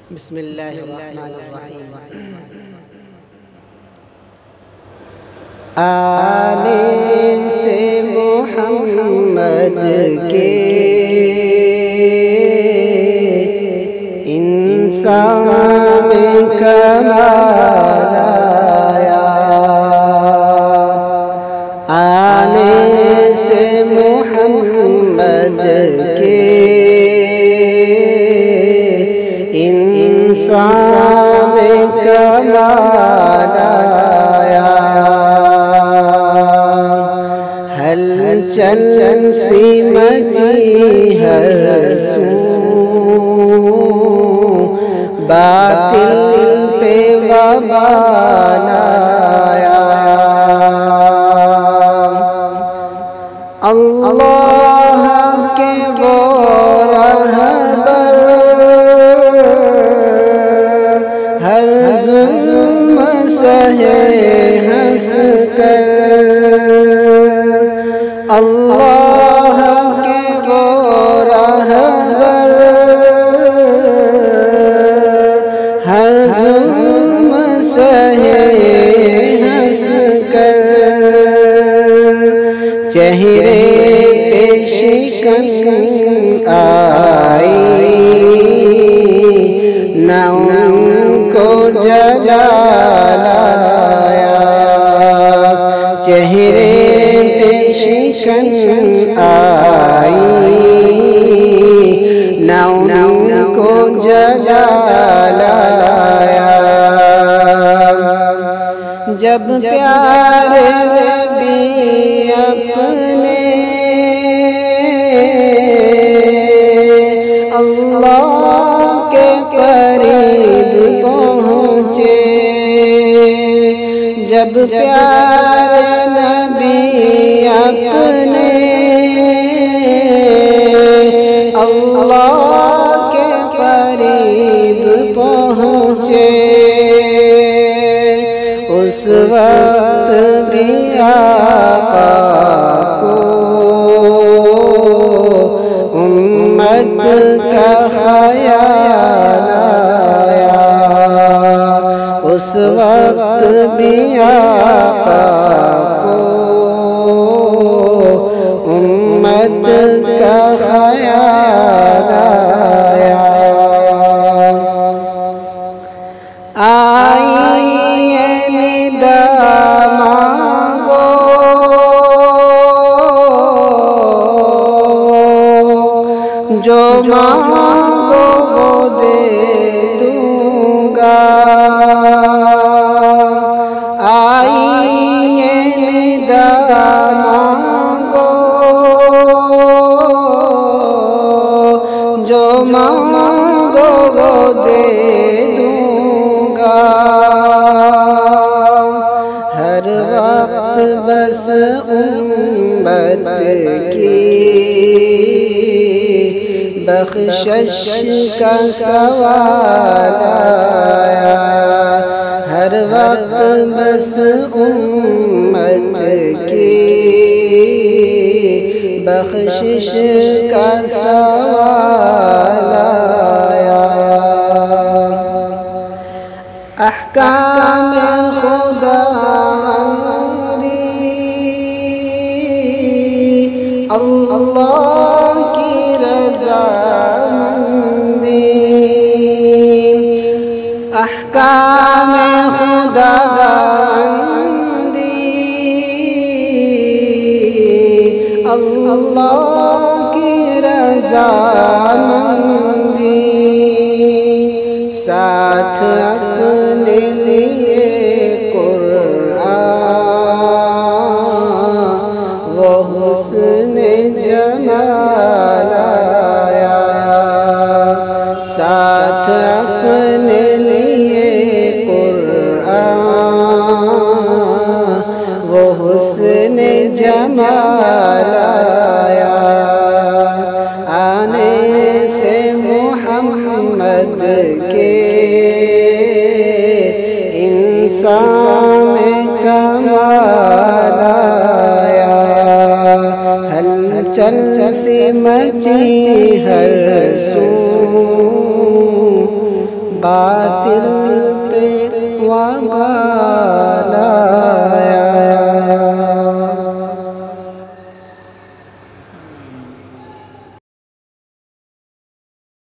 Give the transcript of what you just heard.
बिस्मिल्लाहिर्रहमानिर्रहीम। आने से मोहम्मद के इंसान में कमाल आया। आने से मोहम्मद के इंसान में कमाल आया। हलचल सी मची हर सू, बातिल पे वबाल आया। अल्लाह के वो रहबर हर जुल्म सहे हंस कर। अल्लाह के वो रहबर हर जुल्म सहे हंस कर। चेहरे पे शिकन आई न उनको जलाल आया। चेहरे पे शिकन आई न उनको जलाल आया। जब प्यारे नबी अपने अल्लाह के करीब पहुँचे। जब प्यारे नबी अपने अल्लाह के करीब पहुँचे, उस वक्त भी आका को उम्मत का ख़याल आया। उस वक्त भी आका को उम्मत का ख़याल आया। आई निदा मांगो जो मांगो वो दे दूंगा। आई निदा मांगो जो मांगो वो दे दूंगा। हर वक्त बस उम्मत की बख्शिश का सवाल आया। हर वक्त बस उम्मत की बख्शिश का सवाल आया। अहकाम खुदावंदी अल्लाह की रज़ामंदी। अहकाम खुदावंदी अल्लाह की रज़ामंदी। साथ अपने लिए कुरान वो हुस्न जमाल आया। साथ अपने लिए कुरान वो हुस्न जमाल आया। आने से मोहम्मद के इंसान में कमाल आया। हलचल सी मची हर सू, कातिल पे वबा